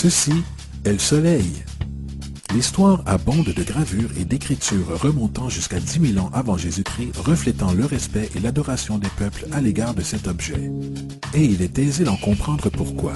Ceci est le soleil. L'histoire abonde de gravures et d'écritures remontant jusqu'à 10 000 ans avant Jésus-Christ, reflétant le respect et l'adoration des peuples à l'égard de cet objet. Et il est aisé d'en comprendre pourquoi.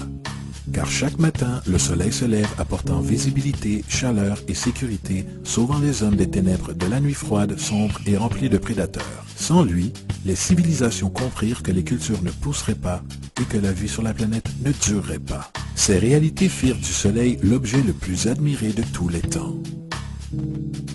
Car chaque matin, le soleil se lève apportant visibilité, chaleur et sécurité, sauvant les hommes des ténèbres de la nuit froide, sombre et remplie de prédateurs. Sans lui, les civilisations comprirent que les cultures ne pousseraient pas et que la vie sur la planète ne durerait pas. Ces réalités firent du soleil l'objet le plus admiré de tous les temps.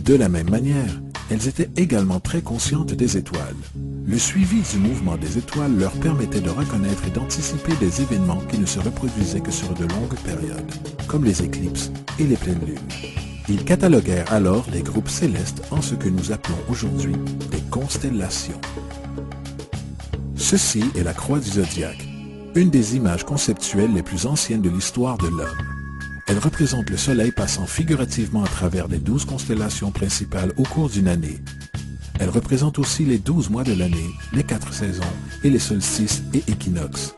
De la même manière, elles étaient également très conscientes des étoiles. Le suivi du mouvement des étoiles leur permettait de reconnaître et d'anticiper des événements qui ne se reproduisaient que sur de longues périodes, comme les éclipses et les pleines lunes. Ils cataloguèrent alors les groupes célestes en ce que nous appelons aujourd'hui des constellations. Ceci est la croix du zodiaque, une des images conceptuelles les plus anciennes de l'histoire de l'homme. Elle représente le soleil passant figurativement à travers les 12 constellations principales au cours d'une année. Elle représente aussi les 12 mois de l'année, les 4 saisons et les solstices et équinoxes.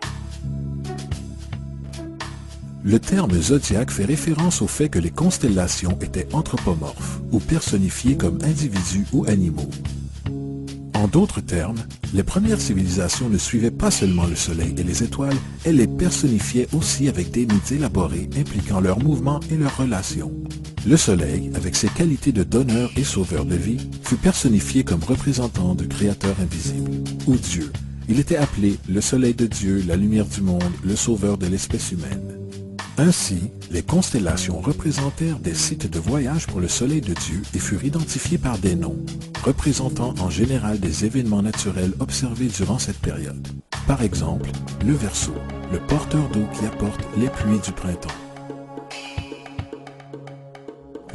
Le terme zodiaque fait référence au fait que les constellations étaient anthropomorphes ou personnifiées comme individus ou animaux. En d'autres termes, les premières civilisations ne suivaient pas seulement le soleil et les étoiles, elles les personnifiaient aussi avec des mythes élaborés impliquant leurs mouvements et leurs relations. Le soleil, avec ses qualités de donneur et sauveur de vie, fut personnifié comme représentant du Créateur invisible, ou Dieu. Il était appelé le soleil de Dieu, la lumière du monde, le sauveur de l'espèce humaine. Ainsi, les constellations représentèrent des sites de voyage pour le soleil de Dieu et furent identifiées par des noms, représentant en général des événements naturels observés durant cette période. Par exemple, le Verseau, le porteur d'eau qui apporte les pluies du printemps.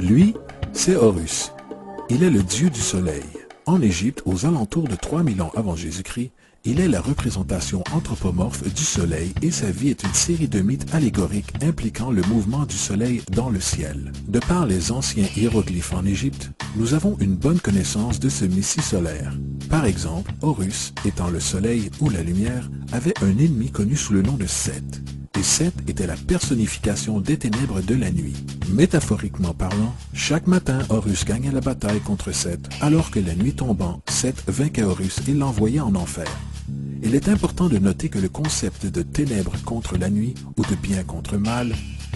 Lui, c'est Horus. Il est le dieu du soleil. En Égypte, aux alentours de 3000 ans avant Jésus-Christ, il est la représentation anthropomorphe du soleil et sa vie est une série de mythes allégoriques impliquant le mouvement du soleil dans le ciel. De par les anciens hiéroglyphes en Égypte, nous avons une bonne connaissance de ce messie solaire. Par exemple, Horus, étant le soleil ou la lumière, avait un ennemi connu sous le nom de Seth. Et Seth était la personnification des ténèbres de la nuit. Métaphoriquement parlant, chaque matin Horus gagnait la bataille contre Seth, alors que la nuit tombant, Seth vainquait Horus et l'envoyait en enfer. Il est important de noter que le concept de ténèbres contre la nuit ou de bien contre mal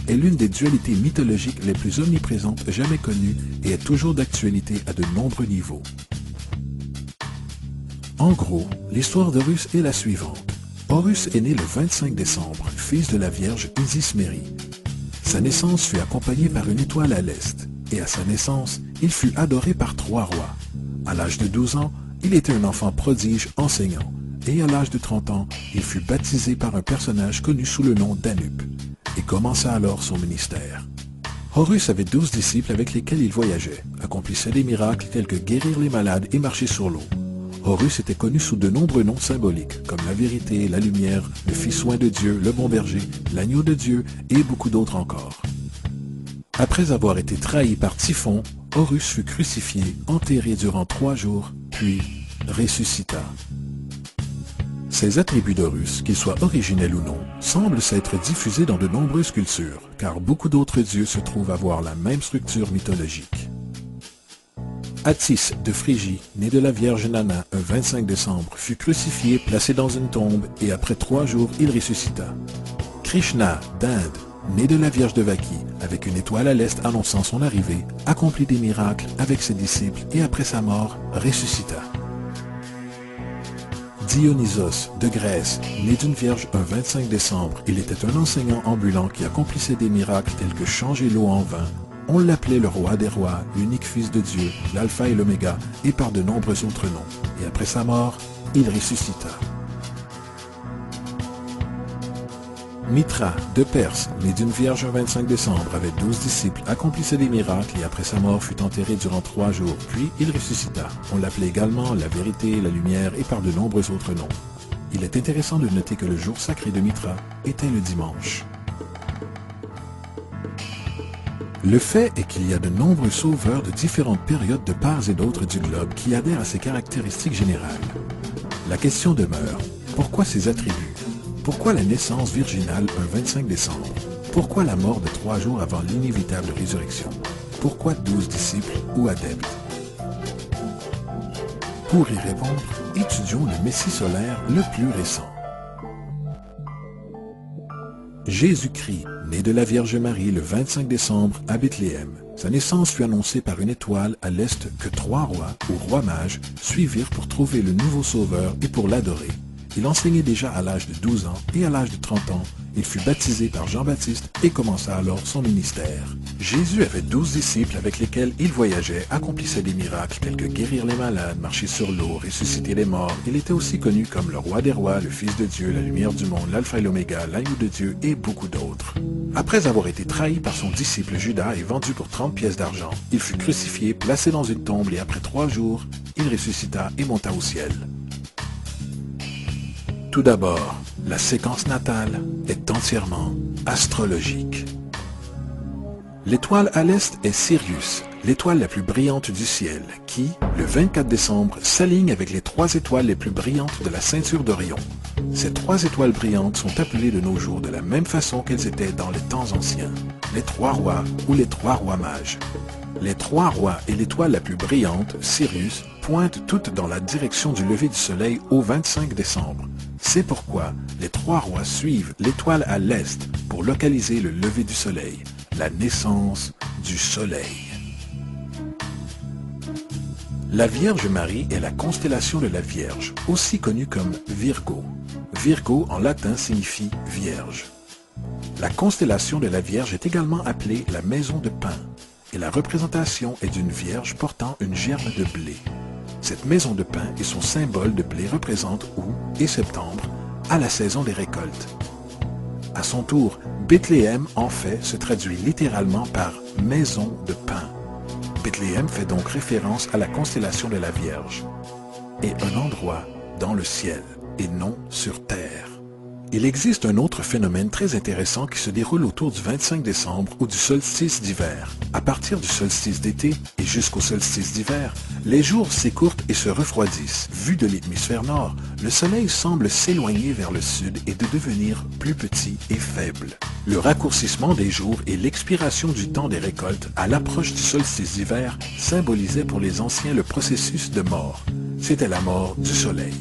est l'une des dualités mythologiques les plus omniprésentes jamais connues et est toujours d'actualité à de nombreux niveaux. En gros, l'histoire d'Horus est la suivante. Horus est né le 25 décembre, fils de la Vierge Isis-Mérie. Sa naissance fut accompagnée par une étoile à l'est, et à sa naissance, il fut adoré par 3 rois. À l'âge de 12 ans, il était un enfant prodige enseignant, et à l'âge de 30 ans, il fut baptisé par un personnage connu sous le nom d'Anup, et commença alors son ministère. Horus avait 12 disciples avec lesquels il voyageait, accomplissait des miracles tels que guérir les malades et marcher sur l'eau. Horus était connu sous de nombreux noms symboliques, comme la vérité, la lumière, le fils oint de Dieu, le bon berger, l'agneau de Dieu et beaucoup d'autres encore. Après avoir été trahi par Typhon, Horus fut crucifié, enterré durant 3 jours, puis ressuscita. Ces attributs d'Horus, qu'ils soient originels ou non, semblent s'être diffusés dans de nombreuses cultures, car beaucoup d'autres dieux se trouvent avoir la même structure mythologique. Attis de Phrygie, né de la Vierge Nana un 25 décembre, fut crucifié, placé dans une tombe, et après 3 jours, il ressuscita. Krishna d'Inde, né de la Vierge de Vaki, avec une étoile à l'est annonçant son arrivée, accomplit des miracles avec ses disciples et après sa mort, ressuscita. Dionysos de Grèce, né d'une vierge un 25 décembre, il était un enseignant ambulant qui accomplissait des miracles tels que changer l'eau en vin. On l'appelait le roi des rois, l'unique fils de Dieu, l'alpha et l'oméga, et par de nombreux autres noms. Et après sa mort, il ressuscita. Mitra de Perse, né d'une vierge un 25 décembre, avec 12 disciples, accomplissait des miracles et après sa mort fut enterré durant 3 jours, puis il ressuscita. On l'appelait également la vérité, la lumière et par de nombreux autres noms. Il est intéressant de noter que le jour sacré de Mitra était le dimanche. Le fait est qu'il y a de nombreux sauveurs de différentes périodes de part et d'autre du globe qui adhèrent à ces caractéristiques générales. La question demeure, pourquoi ces attributs? Pourquoi la naissance virginale un 25 décembre? Pourquoi la mort de 3 jours avant l'inévitable résurrection? Pourquoi 12 disciples ou adeptes? Pour y répondre, étudions le Messie solaire le plus récent. Jésus-Christ, né de la Vierge Marie le 25 décembre à Bethléem. Sa naissance fut annoncée par une étoile à l'est que 3 rois ou rois mages suivirent pour trouver le nouveau sauveur et pour l'adorer. Il enseignait déjà à l'âge de 12 ans et à l'âge de 30 ans, il fut baptisé par Jean-Baptiste et commença alors son ministère. Jésus avait 12 disciples avec lesquels il voyageait, accomplissait des miracles tels que guérir les malades, marcher sur l'eau, ressusciter les morts. Il était aussi connu comme le roi des rois, le fils de Dieu, la lumière du monde, l'alpha et l'oméga, l'agneau de Dieu et beaucoup d'autres. Après avoir été trahi par son disciple Judas et vendu pour 30 pièces d'argent, il fut crucifié, placé dans une tombe et après 3 jours, il ressuscita et monta au ciel. Tout d'abord, la séquence natale est entièrement astrologique. L'étoile à l'est est Sirius, l'étoile la plus brillante du ciel, qui, le 24 décembre, s'aligne avec les 3 étoiles les plus brillantes de la ceinture d'Orion. Ces 3 étoiles brillantes sont appelées de nos jours de la même façon qu'elles étaient dans les temps anciens, les 3 rois ou les 3 rois mages. Les 3 rois et l'étoile la plus brillante, Sirius, pointent toutes dans la direction du lever du soleil au 25 décembre. C'est pourquoi les 3 rois suivent l'étoile à l'est pour localiser le lever du soleil, la naissance du soleil. La Vierge Marie est la constellation de la Vierge, aussi connue comme Virgo. Virgo en latin signifie Vierge. La constellation de la Vierge est également appelée la maison de pain, et la représentation est d'une Vierge portant une germe de blé. Cette maison de pain et son symbole de blé représentent août et septembre, à la saison des récoltes. À son tour, Bethléem en fait se traduit littéralement par maison de pain. Bethléem fait donc référence à la constellation de la Vierge et un endroit dans le ciel et non sur terre. Il existe un autre phénomène très intéressant qui se déroule autour du 25 décembre ou du solstice d'hiver. À partir du solstice d'été et jusqu'au solstice d'hiver, les jours s'écourtent et se refroidissent. Vu de l'hémisphère nord, le soleil semble s'éloigner vers le sud et de devenir plus petit et faible. Le raccourcissement des jours et l'expiration du temps des récoltes à l'approche du solstice d'hiver symbolisaient pour les anciens le processus de mort. C'était la mort du soleil.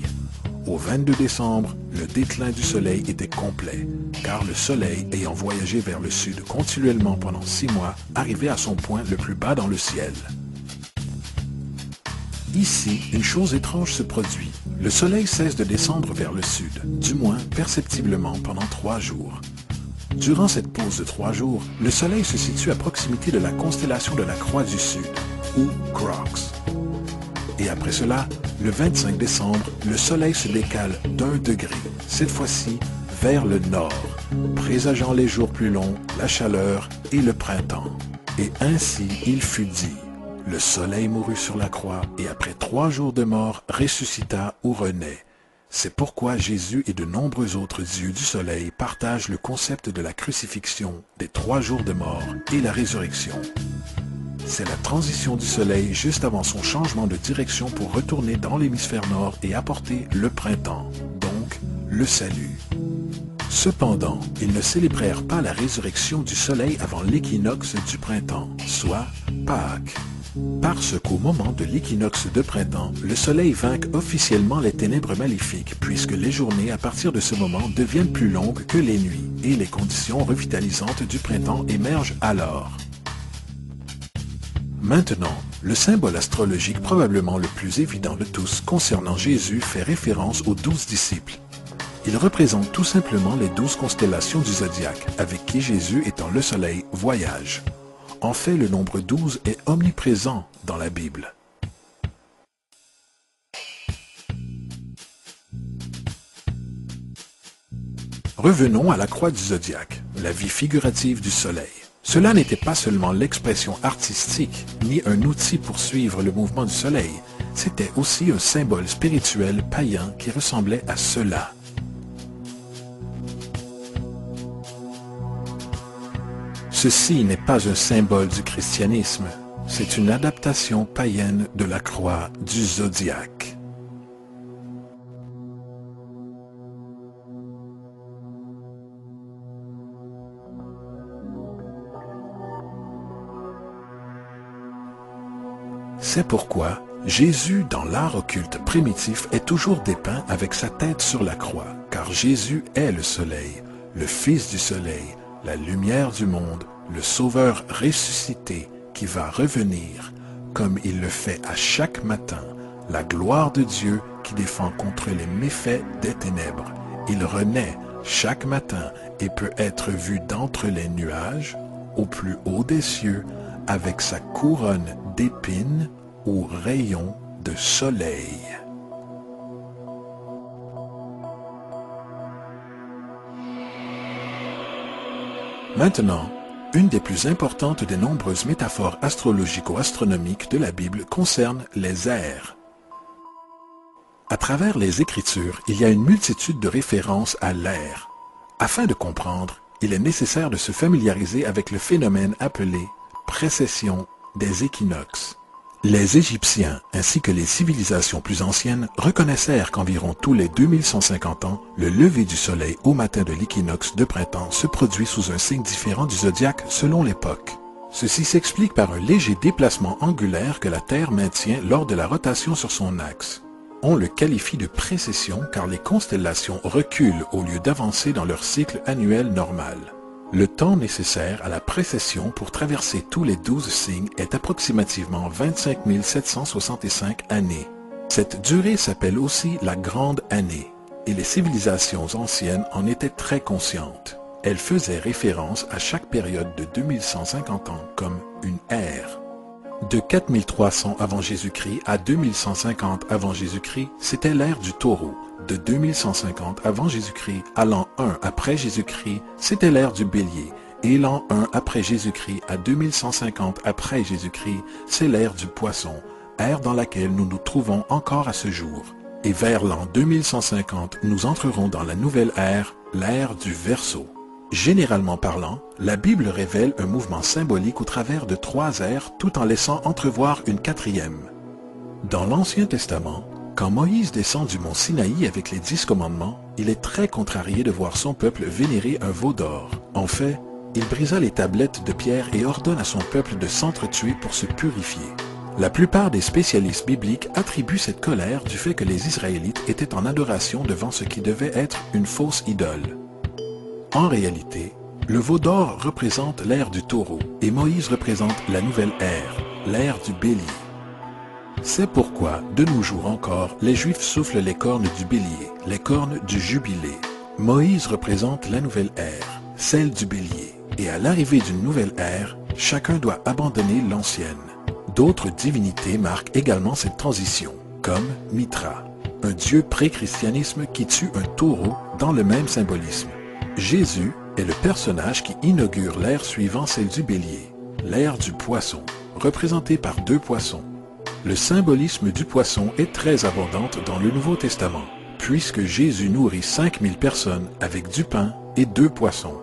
Au 22 décembre, le déclin du soleil était complet, car le soleil, ayant voyagé vers le sud continuellement pendant 6 mois, arrivait à son point le plus bas dans le ciel. Ici, une chose étrange se produit. Le soleil cesse de descendre vers le sud, du moins perceptiblement pendant 3 jours. Durant cette pause de 3 jours, le soleil se situe à proximité de la constellation de la Croix du Sud, ou Crux. Et après cela, le 25 décembre, le soleil se décale d'1 degré, cette fois-ci vers le nord, présageant les jours plus longs, la chaleur et le printemps. Et ainsi il fut dit, le soleil mourut sur la croix et après 3 jours de mort ressuscita ou renaît. C'est pourquoi Jésus et de nombreux autres dieux du soleil partagent le concept de la crucifixion, des 3 jours de mort et la résurrection. C'est la transition du soleil juste avant son changement de direction pour retourner dans l'hémisphère nord et apporter le printemps, donc le salut. Cependant, ils ne célébrèrent pas la résurrection du soleil avant l'équinoxe du printemps, soit Pâques. Parce qu'au moment de l'équinoxe de printemps, le soleil vainque officiellement les ténèbres maléfiques, puisque les journées à partir de ce moment deviennent plus longues que les nuits, et les conditions revitalisantes du printemps émergent alors. Maintenant, le symbole astrologique probablement le plus évident de tous concernant Jésus fait référence aux 12 disciples. Il représente tout simplement les 12 constellations du zodiaque, avec qui Jésus, étant le soleil, voyage. En fait, le nombre 12 est omniprésent dans la Bible. Revenons à la croix du zodiaque, la vie figurative du soleil. Cela n'était pas seulement l'expression artistique, ni un outil pour suivre le mouvement du soleil, c'était aussi un symbole spirituel païen qui ressemblait à cela. Ceci n'est pas un symbole du christianisme, c'est une adaptation païenne de la croix du zodiaque. C'est pourquoi Jésus, dans l'art occulte primitif, est toujours dépeint avec sa tête sur la croix, car Jésus est le soleil, le Fils du soleil, la lumière du monde, le Sauveur ressuscité qui va revenir, comme il le fait à chaque matin, la gloire de Dieu qui défend contre les méfaits des ténèbres. Il renaît chaque matin et peut être vu d'entre les nuages, au plus haut des cieux, avec sa couronne d'épines ou rayons de soleil. Maintenant, une des plus importantes des nombreuses métaphores astrologico-astronomiques de la Bible concerne les ères. À travers les Écritures, il y a une multitude de références à l'ère. Afin de comprendre, il est nécessaire de se familiariser avec le phénomène appelé précession des équinoxes. Les Égyptiens, ainsi que les civilisations plus anciennes, reconnaissèrent qu'environ tous les 2150 ans, le lever du soleil au matin de l'équinoxe de printemps se produit sous un signe différent du zodiaque selon l'époque. Ceci s'explique par un léger déplacement angulaire que la Terre maintient lors de la rotation sur son axe. On le qualifie de précession car les constellations reculent au lieu d'avancer dans leur cycle annuel normal. Le temps nécessaire à la précession pour traverser tous les 12 signes est approximativement 25 765 années. Cette durée s'appelle aussi la Grande Année, et les civilisations anciennes en étaient très conscientes. Elles faisaient référence à chaque période de 2150 ans comme une ère. De 4300 avant Jésus-Christ à 2150 avant Jésus-Christ, c'était l'ère du taureau. De 2150 avant Jésus-Christ à l'an 1 après Jésus-Christ, c'était l'ère du bélier. Et l'an 1 après Jésus-Christ à 2150 après Jésus-Christ, c'est l'ère du poisson, ère dans laquelle nous nous trouvons encore à ce jour. Et vers l'an 2150, nous entrerons dans la nouvelle ère, l'ère du Verseau. Généralement parlant, la Bible révèle un mouvement symbolique au travers de 3 ères tout en laissant entrevoir une 4e. Dans l'Ancien Testament, quand Moïse descend du mont Sinaï avec les 10 commandements, il est très contrarié de voir son peuple vénérer un veau d'or. En fait, il brisa les tablettes de pierre et ordonne à son peuple de s'entretuer pour se purifier. La plupart des spécialistes bibliques attribuent cette colère du fait que les Israélites étaient en adoration devant ce qui devait être une fausse idole. En réalité, le veau d'or représente l'ère du taureau et Moïse représente la nouvelle ère, l'ère du bélier. C'est pourquoi, de nos jours encore, les Juifs soufflent les cornes du bélier, les cornes du jubilé. Moïse représente la nouvelle ère, celle du bélier, et à l'arrivée d'une nouvelle ère, chacun doit abandonner l'ancienne. D'autres divinités marquent également cette transition, comme Mithra, un dieu pré-christianisme qui tue un taureau dans le même symbolisme. Jésus est le personnage qui inaugure l'ère suivant celle du bélier, l'ère du poisson, représentée par 2 poissons. Le symbolisme du poisson est très abondant dans le Nouveau Testament, puisque Jésus nourrit 5000 personnes avec du pain et 2 poissons.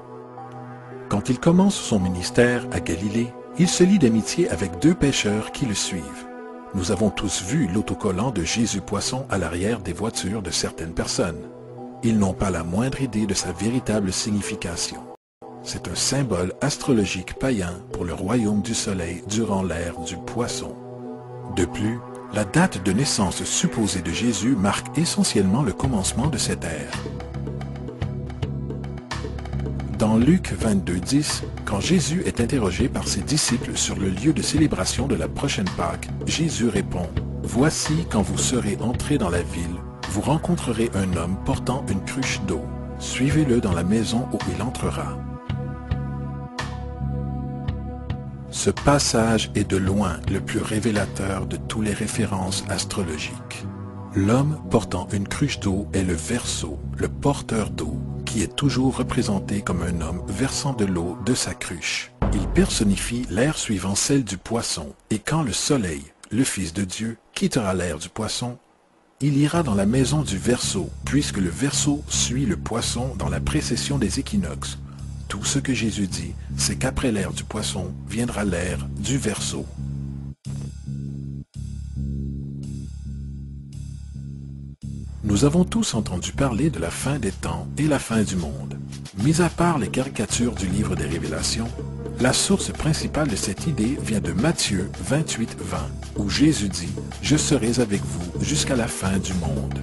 Quand il commence son ministère à Galilée, il se lie d'amitié avec 2 pêcheurs qui le suivent. Nous avons tous vu l'autocollant de Jésus Poisson à l'arrière des voitures de certaines personnes. Ils n'ont pas la moindre idée de sa véritable signification. C'est un symbole astrologique païen pour le royaume du soleil durant l'ère du poisson. De plus, la date de naissance supposée de Jésus marque essentiellement le commencement de cette ère. Dans Luc 22:10, quand Jésus est interrogé par ses disciples sur le lieu de célébration de la prochaine Pâque, Jésus répond « Voici quand vous serez entrés dans la ville, vous rencontrerez un homme portant une cruche d'eau. Suivez-le dans la maison où il entrera. » Ce passage est de loin le plus révélateur de toutes les références astrologiques. L'homme portant une cruche d'eau est le Verseau, le porteur d'eau, qui est toujours représenté comme un homme versant de l'eau de sa cruche. Il personnifie l'ère suivant celle du poisson, et quand le soleil, le Fils de Dieu, quittera l'ère du poisson, il ira dans la maison du Verseau, puisque le Verseau suit le poisson dans la précession des équinoxes. Tout ce que Jésus dit, c'est qu'après l'ère du poisson viendra l'ère du Verseau. Nous avons tous entendu parler de la fin des temps et la fin du monde. Mis à part les caricatures du livre des Révélations, La source principale de cette idée vient de Matthieu 28:20, où Jésus dit « Je serai avec vous jusqu'à la fin du monde ».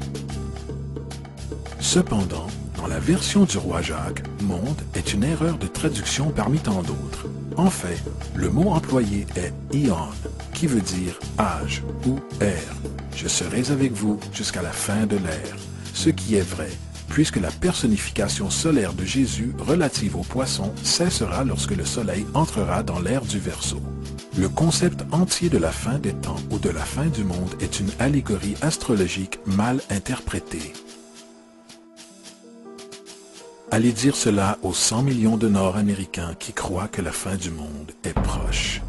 Cependant, dans la version du roi Jacques, « monde » est une erreur de traduction parmi tant d'autres. En fait, le mot employé est « ion », qui veut dire « âge » ou « ère ». Je serai avec vous jusqu'à la fin de l'ère, ce qui est vrai, puisque la personnification solaire de Jésus relative aux poissons cessera lorsque le soleil entrera dans l'ère du Verseau. Le concept entier de la fin des temps ou de la fin du monde est une allégorie astrologique mal interprétée. Allez dire cela aux 100 millions de Nord-Américains qui croient que la fin du monde est proche.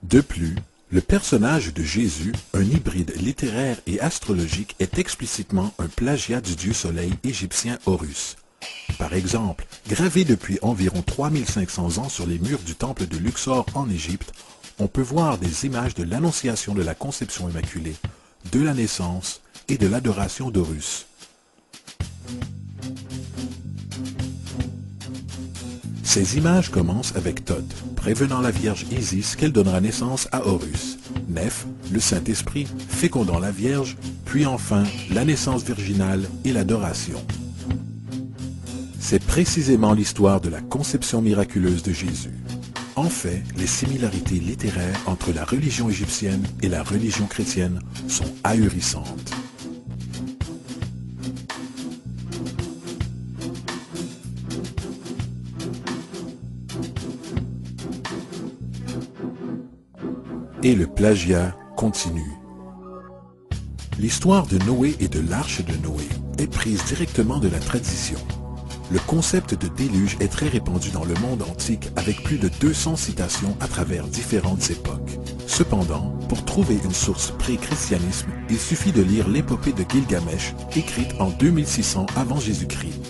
De plus, le personnage de Jésus, un hybride littéraire et astrologique, est explicitement un plagiat du dieu soleil égyptien Horus. Par exemple, gravé depuis environ 3500 ans sur les murs du temple de Luxor en Égypte, on peut voir des images de l'annonciation de la conception immaculée, de la naissance et de l'adoration d'Horus. Ces images commencent avec Thoth, prévenant la Vierge Isis qu'elle donnera naissance à Horus, Neph, le Saint-Esprit, fécondant la Vierge, puis enfin la naissance virginale et l'adoration. C'est précisément l'histoire de la conception miraculeuse de Jésus. En fait, les similarités littéraires entre la religion égyptienne et la religion chrétienne sont ahurissantes. Et le plagiat continue. L'histoire de Noé et de l'arche de Noé est prise directement de la tradition. Le concept de déluge est très répandu dans le monde antique avec plus de 200 citations à travers différentes époques. Cependant, pour trouver une source pré-christianisme, il suffit de lire l'épopée de Gilgamesh, écrite en 2600 avant Jésus-Christ.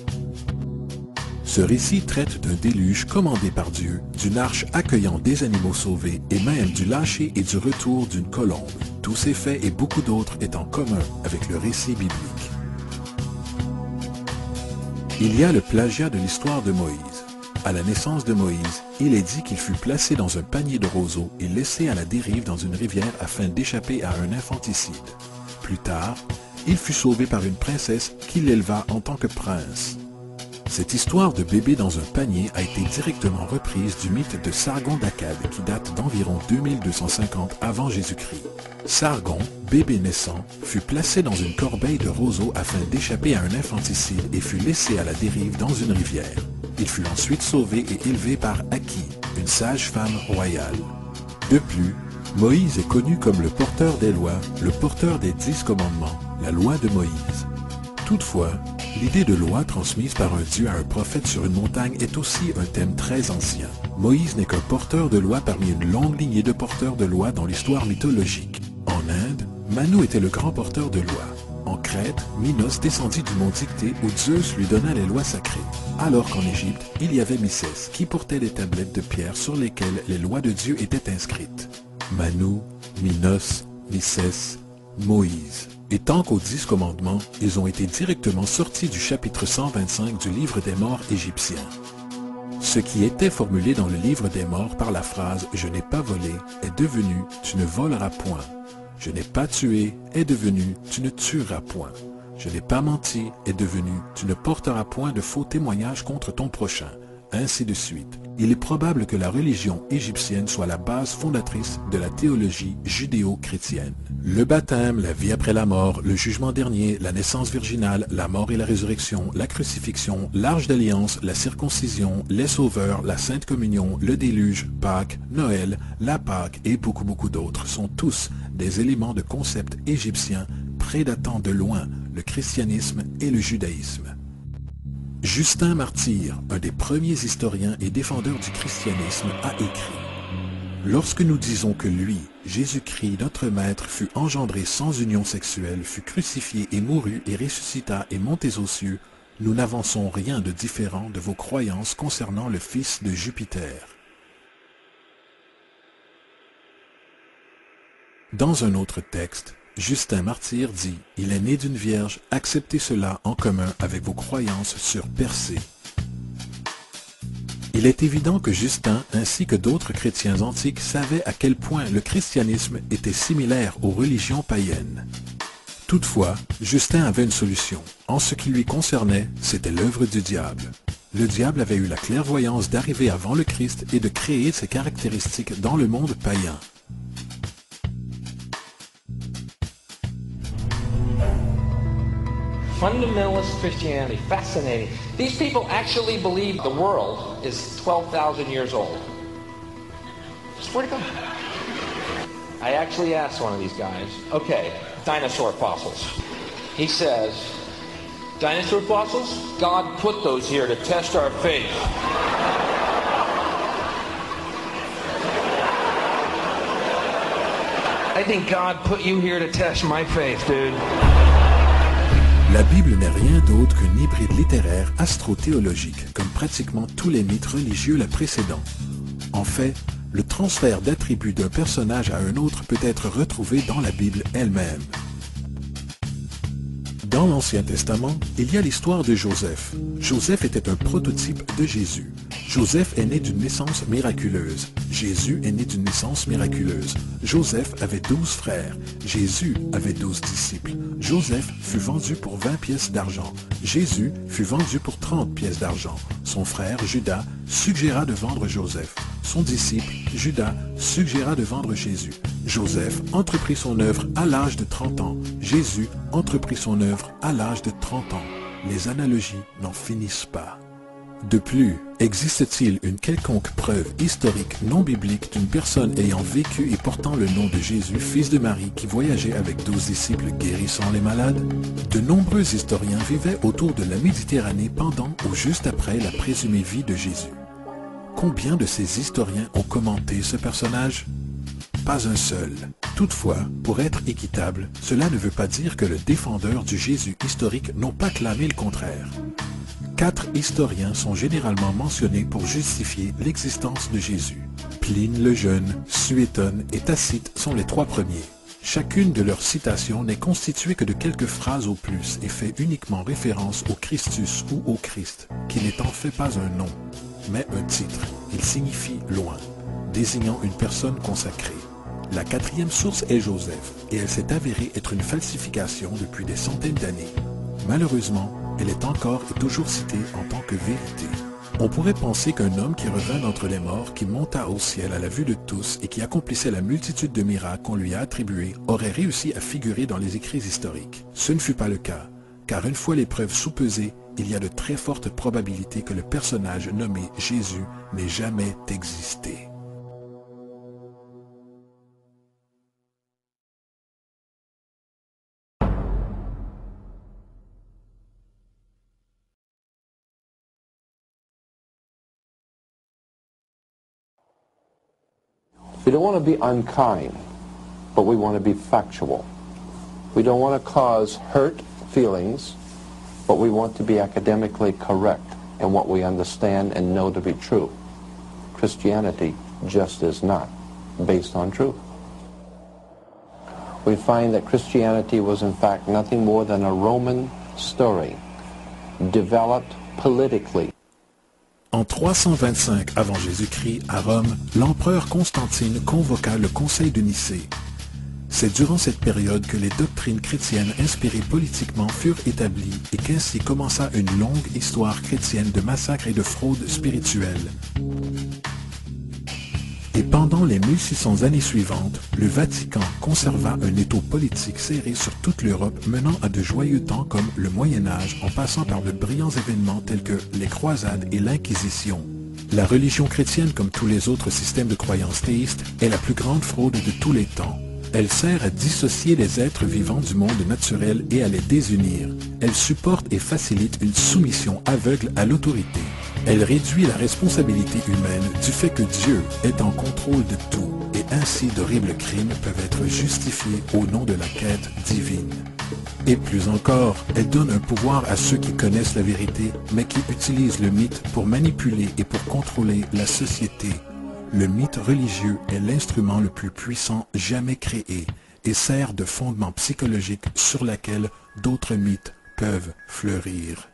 Ce récit traite d'un déluge commandé par Dieu, d'une arche accueillant des animaux sauvés et même du lâcher et du retour d'une colombe. Tous ces faits et beaucoup d'autres est en commun avec le récit biblique. Il y a le plagiat de l'histoire de Moïse. À la naissance de Moïse, il est dit qu'il fut placé dans un panier de roseaux et laissé à la dérive dans une rivière afin d'échapper à un infanticide. Plus tard, il fut sauvé par une princesse qui l'éleva en tant que prince. Cette histoire de bébé dans un panier a été directement reprise du mythe de Sargon d'Akkad qui date d'environ 2250 avant Jésus-Christ. Sargon, bébé naissant, fut placé dans une corbeille de roseaux afin d'échapper à un infanticide et fut laissé à la dérive dans une rivière. Il fut ensuite sauvé et élevé par Aki, une sage-femme royale. De plus, Moïse est connu comme le porteur des lois, le porteur des 10 commandements, la loi de Moïse. Toutefois, l'idée de loi transmise par un dieu à un prophète sur une montagne est aussi un thème très ancien. Moïse n'est qu'un porteur de loi parmi une longue lignée de porteurs de loi dans l'histoire mythologique. En Inde, Manu était le grand porteur de loi. En Crète, Minos descendit du mont Dictée où Zeus lui donna les lois sacrées. Alors qu'en Égypte, il y avait Mysès qui portait des tablettes de pierre sur lesquelles les lois de Dieu étaient inscrites. Manu, Minos, Mysès, Moïse. Et tant qu'aux 10 commandements, ils ont été directement sortis du chapitre 125 du livre des morts égyptien. Ce qui était formulé dans le livre des morts par la phrase « Je n'ai pas volé » est devenu « Tu ne voleras point ». « Je n'ai pas tué » est devenu « Tu ne tueras point ». « Je n'ai pas menti » est devenu « Tu ne porteras point de faux témoignages contre ton prochain ». Ainsi de suite. Il est probable que la religion égyptienne soit la base fondatrice de la théologie judéo-chrétienne. Le baptême, la vie après la mort, le jugement dernier, la naissance virginale, la mort et la résurrection, la crucifixion, l'arche d'alliance, la circoncision, les sauveurs, la sainte communion, le déluge, Pâques, Noël, la Pâque et beaucoup d'autres sont tous des éléments de concepts égyptiens prédatant de loin le christianisme et le judaïsme. Justin Martyr, un des premiers historiens et défendeurs du christianisme, a écrit « Lorsque nous disons que lui, Jésus-Christ, notre Maître, fut engendré sans union sexuelle, fut crucifié et mourut et ressuscita et monté aux cieux, nous n'avançons rien de différent de vos croyances concernant le fils de Jupiter. » Dans un autre texte, Justin Martyr dit « Il est né d'une vierge, acceptez cela en commun avec vos croyances sur Persée ». Il est évident que Justin, ainsi que d'autres chrétiens antiques, savaient à quel point le christianisme était similaire aux religions païennes. Toutefois, Justin avait une solution. En ce qui lui concernait, c'était l'œuvre du diable. Le diable avait eu la clairvoyance d'arriver avant le Christ et de créer ses caractéristiques dans le monde païen. Fundamentalist Christianity, fascinating. These people actually believe the world is 12,000 years old. Swear to God. I actually asked one of these guys, okay, dinosaur fossils. He says, dinosaur fossils? God put those here to test our faith. I think God put you here to test my faith, dude. La Bible n'est rien d'autre qu'un hybride littéraire astro-théologique, comme pratiquement tous les mythes religieux la précédant. En fait, le transfert d'attributs d'un personnage à un autre peut être retrouvé dans la Bible elle-même. Dans l'Ancien Testament, il y a l'histoire de Joseph. Joseph était un prototype de Jésus. Joseph est né d'une naissance miraculeuse. Jésus est né d'une naissance miraculeuse. Joseph avait 12 frères. Jésus avait 12 disciples. Joseph fut vendu pour 20 pièces d'argent. Jésus fut vendu pour 30 pièces d'argent. Son frère, Judas, suggéra de vendre Joseph. Son disciple, Judas, suggéra de vendre Jésus. Joseph entreprit son œuvre à l'âge de 30 ans. Jésus entreprit son œuvre à l'âge de 30 ans. Les analogies n'en finissent pas. De plus, existe-t-il une quelconque preuve historique non biblique d'une personne ayant vécu et portant le nom de Jésus, fils de Marie, qui voyageait avec 12 disciples guérissant les malades? De nombreux historiens vivaient autour de la Méditerranée pendant ou juste après la présumée vie de Jésus. Combien de ces historiens ont commenté ce personnage? Pas un seul. Toutefois, pour être équitable, cela ne veut pas dire que le défendeur du Jésus historique n'ont pas clamé le contraire. 4 historiens sont généralement mentionnés pour justifier l'existence de Jésus. Pline le Jeune, Suétone et Tacite sont les 3 premiers. Chacune de leurs citations n'est constituée que de quelques phrases au plus et fait uniquement référence au Christus ou au Christ, qui n'est en fait pas un nom, mais un titre. Il signifie loin, désignant une personne consacrée. La 4e source est Joseph, et elle s'est avérée être une falsification depuis des centaines d'années. Malheureusement, elle est encore et toujours citée en tant que vérité. On pourrait penser qu'un homme qui revint d'entre les morts, qui monta au ciel à la vue de tous et qui accomplissait la multitude de miracles qu'on lui a attribués, aurait réussi à figurer dans les écrits historiques. Ce ne fut pas le cas, car une fois les preuves soupesées, il y a de très fortes probabilités que le personnage nommé Jésus n'ait jamais existé. We don't want to be unkind, but we want to be factual. We don't want to cause hurt feelings, but we want to be academically correct in what we understand and know to be true. Christianity just is not based on truth. We find that Christianity was in fact nothing more than a Roman story developed politically. En 325 avant Jésus-Christ, à Rome, l'empereur Constantine convoqua le Conseil de Nicée. C'est durant cette période que les doctrines chrétiennes inspirées politiquement furent établies et qu'ainsi commença une longue histoire chrétienne de massacres et de fraudes spirituelles. Et pendant les 1600 années suivantes, le Vatican conserva un étau politique serré sur toute l'Europe menant à de joyeux temps comme le Moyen Âge en passant par de brillants événements tels que les croisades et l'Inquisition. La religion chrétienne, comme tous les autres systèmes de croyances théistes, est la plus grande fraude de tous les temps. Elle sert à dissocier les êtres vivants du monde naturel et à les désunir. Elle supporte et facilite une soumission aveugle à l'autorité. Elle réduit la responsabilité humaine du fait que Dieu est en contrôle de tout, et ainsi d'horribles crimes peuvent être justifiés au nom de la quête divine. Et plus encore, elle donne un pouvoir à ceux qui connaissent la vérité, mais qui utilisent le mythe pour manipuler et pour contrôler la société. Le mythe religieux est l'instrument le plus puissant jamais créé, et sert de fondement psychologique sur lequel d'autres mythes peuvent fleurir.